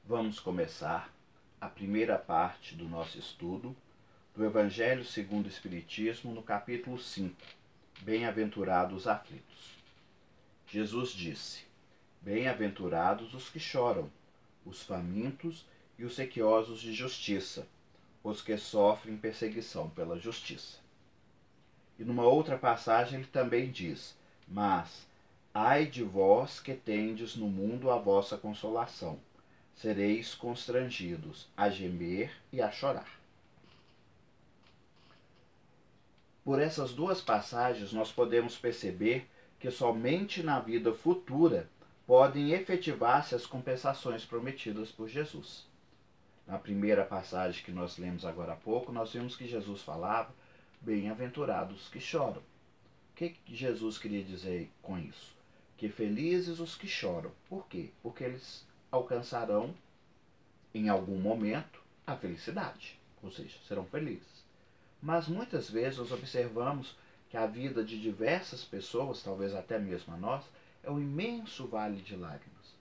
Vamos começar a primeira parte do nosso estudo do Evangelho segundo o Espiritismo, no capítulo 5, Bem-aventurados os aflitos. Jesus disse: Bem-aventurados os que choram, os famintos e os sequiosos de justiça, os que sofrem perseguição pela justiça. E numa outra passagem ele também diz: Mas ai de vós que tendes no mundo a vossa consolação, sereis constrangidos a gemer e a chorar. Por essas duas passagens nós podemos perceber que somente na vida futura podem efetivar-se as compensações prometidas por Jesus. Na primeira passagem que nós lemos agora há pouco, nós vimos que Jesus falava: bem-aventurados os que choram. O que Jesus queria dizer com isso? Que felizes os que choram. Por quê? Porque eles alcançarão, em algum momento, a felicidade. Ou seja, serão felizes. Mas muitas vezes nós observamos que a vida de diversas pessoas, talvez até mesmo a nossa, é um imenso vale de lágrimas.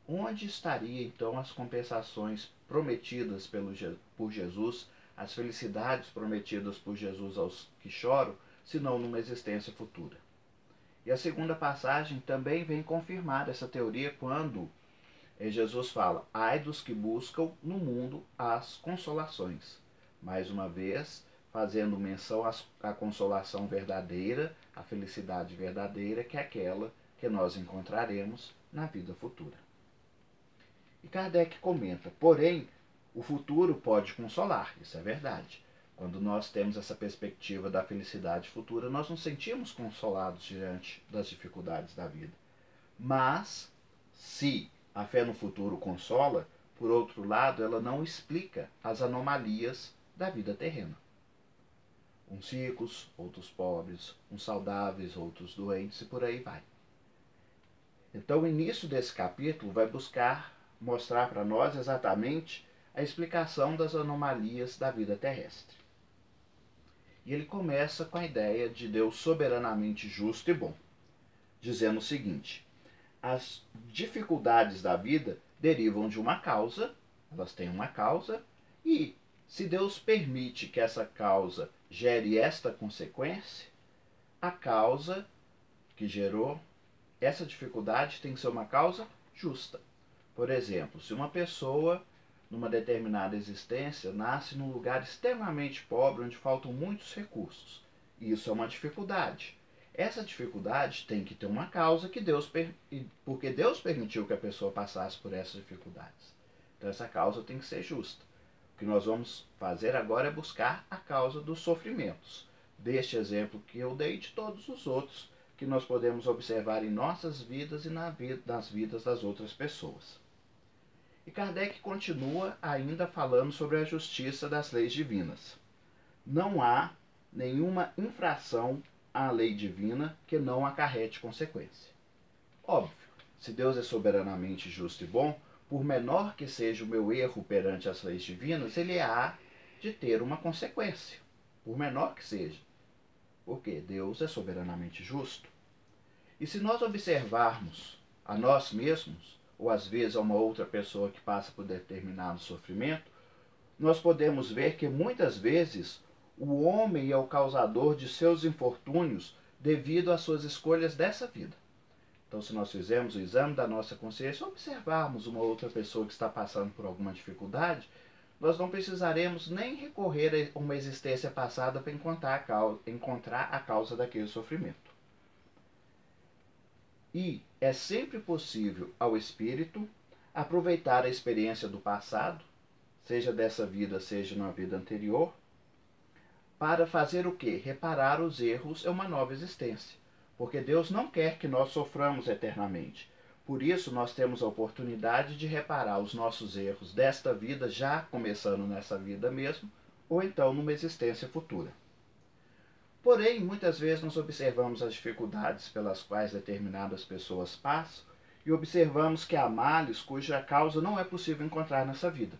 Onde estaria então as compensações prometidas por Jesus, as felicidades prometidas por Jesus aos que choram, se não numa existência futura? E a segunda passagem também vem confirmar essa teoria quando Jesus fala: ai dos que buscam no mundo as consolações. Mais uma vez, fazendo menção à consolação verdadeira, à felicidade verdadeira, que é aquela que nós encontraremos na vida futura. E Kardec comenta: porém, o futuro pode consolar, isso é verdade. Quando nós temos essa perspectiva da felicidade futura, nós nos sentimos consolados diante das dificuldades da vida. Mas, se a fé no futuro consola, por outro lado, ela não explica as anomalias da vida terrena. Uns ricos, outros pobres, uns saudáveis, outros doentes, e por aí vai. Então, o início desse capítulo vai buscar mostrar para nós exatamente a explicação das anomalias da vida terrestre. E ele começa com a ideia de Deus soberanamente justo e bom, dizendo o seguinte: as dificuldades da vida derivam de uma causa, elas têm uma causa, e se Deus permite que essa causa gere esta consequência, a causa que gerou essa dificuldade tem que ser uma causa justa. Por exemplo, se uma pessoa, numa determinada existência, nasce num lugar extremamente pobre, onde faltam muitos recursos, isso é uma dificuldade. Essa dificuldade tem que ter uma causa porque Deus permitiu que a pessoa passasse por essas dificuldades. Então essa causa tem que ser justa. O que nós vamos fazer agora é buscar a causa dos sofrimentos. Deste exemplo que eu dei, de todos os outros que nós podemos observar em nossas vidas e nas vidas das outras pessoas. E Kardec continua ainda falando sobre a justiça das leis divinas. Não há nenhuma infração à lei divina que não acarrete consequência. Óbvio, se Deus é soberanamente justo e bom, por menor que seja o meu erro perante as leis divinas, ele há de ter uma consequência, por menor que seja. Porque Deus é soberanamente justo. E se nós observarmos a nós mesmos, ou às vezes a uma outra pessoa que passa por determinado sofrimento, nós podemos ver que muitas vezes o homem é o causador de seus infortúnios devido às suas escolhas dessa vida. Então, se nós fizermos o exame da nossa consciência, observarmos uma outra pessoa que está passando por alguma dificuldade, nós não precisaremos nem recorrer a uma existência passada para encontrar a causa daquele sofrimento. E é sempre possível ao espírito aproveitar a experiência do passado, seja dessa vida, seja na vida anterior, para fazer o quê? Reparar os erros em uma nova existência. Porque Deus não quer que nós soframos eternamente. Por isso, nós temos a oportunidade de reparar os nossos erros desta vida, já começando nessa vida mesmo, ou então numa existência futura. Porém, muitas vezes nós observamos as dificuldades pelas quais determinadas pessoas passam e observamos que há males cuja causa não é possível encontrar nessa vida.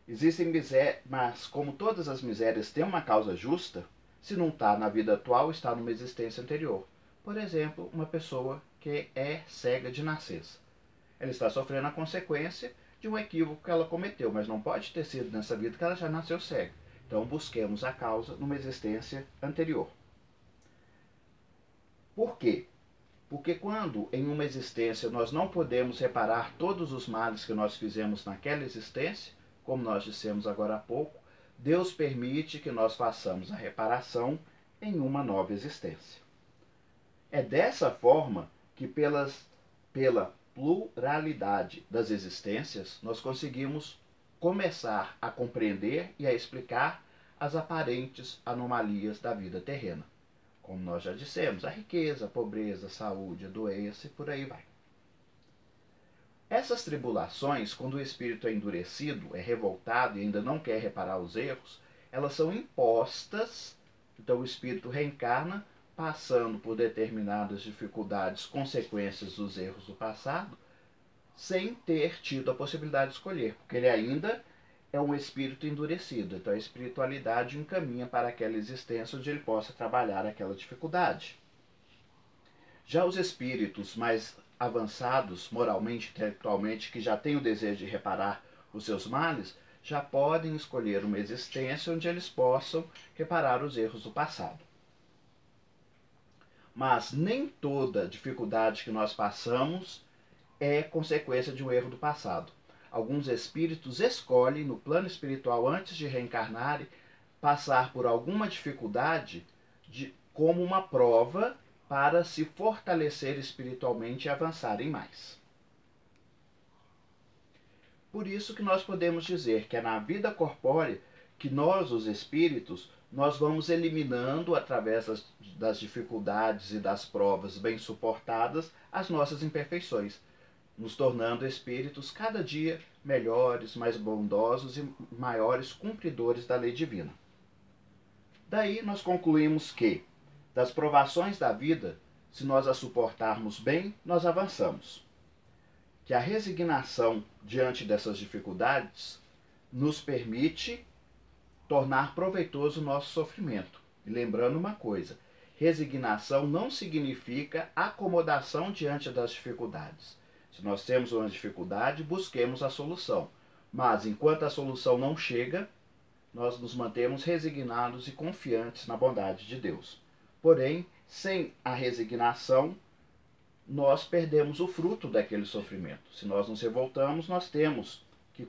Existem misérias, mas como todas as misérias têm uma causa justa, se não está na vida atual, está numa existência anterior. Por exemplo, uma pessoa que é cega de nascença. Ela está sofrendo a consequência de um equívoco que ela cometeu, mas não pode ter sido nessa vida que ela já nasceu cega. Então busquemos a causa numa existência anterior. Por quê? Porque quando em uma existência nós não podemos reparar todos os males que nós fizemos naquela existência, como nós dissemos agora há pouco, Deus permite que nós façamos a reparação em uma nova existência. É dessa forma que pela pluralidade das existências nós conseguimos começar a compreender e a explicar as aparentes anomalias da vida terrena. Como nós já dissemos, a riqueza, a pobreza, a saúde, a doença e por aí vai. Essas tribulações, quando o espírito é endurecido, é revoltado e ainda não quer reparar os erros, elas são impostas, então o espírito reencarna, passando por determinadas dificuldades, consequências dos erros do passado, sem ter tido a possibilidade de escolher, porque ele ainda é um espírito endurecido. Então a espiritualidade encaminha para aquela existência onde ele possa trabalhar aquela dificuldade. Já os espíritos mais avançados, moralmente, intelectualmente, que já têm o desejo de reparar os seus males, já podem escolher uma existência onde eles possam reparar os erros do passado. Mas nem toda dificuldade que nós passamos é consequência de um erro do passado. Alguns espíritos escolhem, no plano espiritual, antes de reencarnarem, passar por alguma dificuldade como uma prova para se fortalecer espiritualmente e avançarem mais. Por isso que nós podemos dizer que é na vida corpórea que nós, os espíritos, nós vamos eliminando, através das dificuldades e das provas bem suportadas, as nossas imperfeições, nos tornando espíritos cada dia melhores, mais bondosos e maiores cumpridores da lei divina. Daí nós concluímos que, das provações da vida, se nós as suportarmos bem, nós avançamos. Que a resignação diante dessas dificuldades nos permite tornar proveitoso o nosso sofrimento. E lembrando uma coisa, resignação não significa acomodação diante das dificuldades. Se nós temos uma dificuldade, busquemos a solução. Mas enquanto a solução não chega, nós nos mantemos resignados e confiantes na bondade de Deus. Porém, sem a resignação, nós perdemos o fruto daquele sofrimento. Se nós nos revoltamos, nós temos que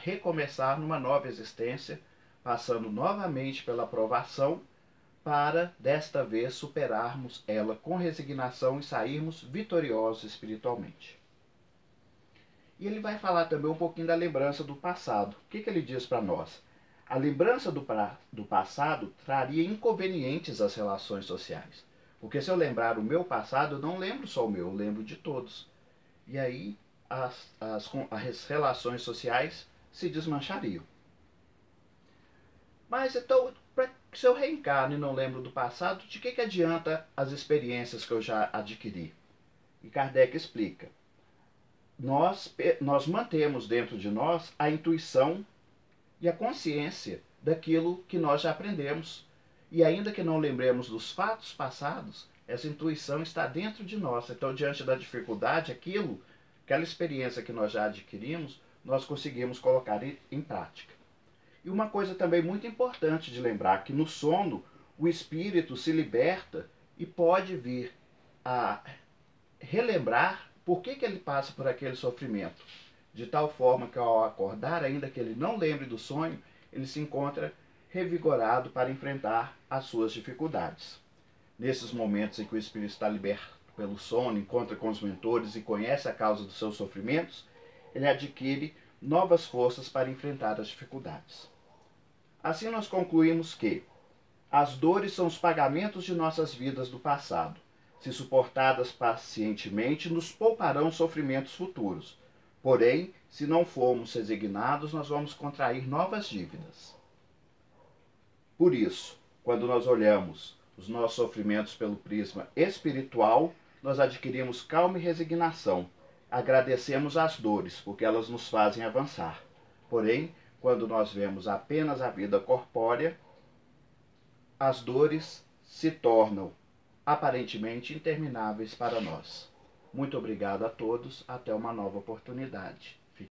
recomeçar numa nova existência, passando novamente pela provação, para, desta vez, superarmos ela com resignação e sairmos vitoriosos espiritualmente. E ele vai falar também um pouquinho da lembrança do passado. O que ele diz para nós? A lembrança do passado traria inconvenientes às relações sociais. Porque se eu lembrar o meu passado, eu não lembro só o meu, eu lembro de todos. E aí as relações sociais se desmanchariam. Mas então, se eu reencarno e não lembro do passado, de que adianta as experiências que eu já adquiri? E Kardec explica. Nós mantemos dentro de nós a intuição e a consciência daquilo que nós já aprendemos. E ainda que não lembremos dos fatos passados, essa intuição está dentro de nós. Então, diante da dificuldade, aquela experiência que nós já adquirimos, nós conseguimos colocar em prática. E uma coisa também muito importante de lembrar, que no sono o espírito se liberta e pode vir a relembrar por que ele passa por aquele sofrimento. De tal forma que ao acordar, ainda que ele não lembre do sonho, ele se encontra revigorado para enfrentar as suas dificuldades. Nesses momentos em que o espírito está liberto pelo sono, encontra com os mentores e conhece a causa dos seus sofrimentos, ele adquire novas forças para enfrentar as dificuldades. Assim nós concluímos que as dores são os pagamentos de nossas vidas do passado. Se suportadas pacientemente, nos pouparão sofrimentos futuros. Porém, se não formos resignados, nós vamos contrair novas dívidas. Por isso, quando nós olhamos os nossos sofrimentos pelo prisma espiritual, nós adquirimos calma e resignação. Agradecemos as dores, porque elas nos fazem avançar. Porém, quando nós vemos apenas a vida corpórea, as dores se tornam aparentemente intermináveis para nós. Muito obrigado a todos, até uma nova oportunidade.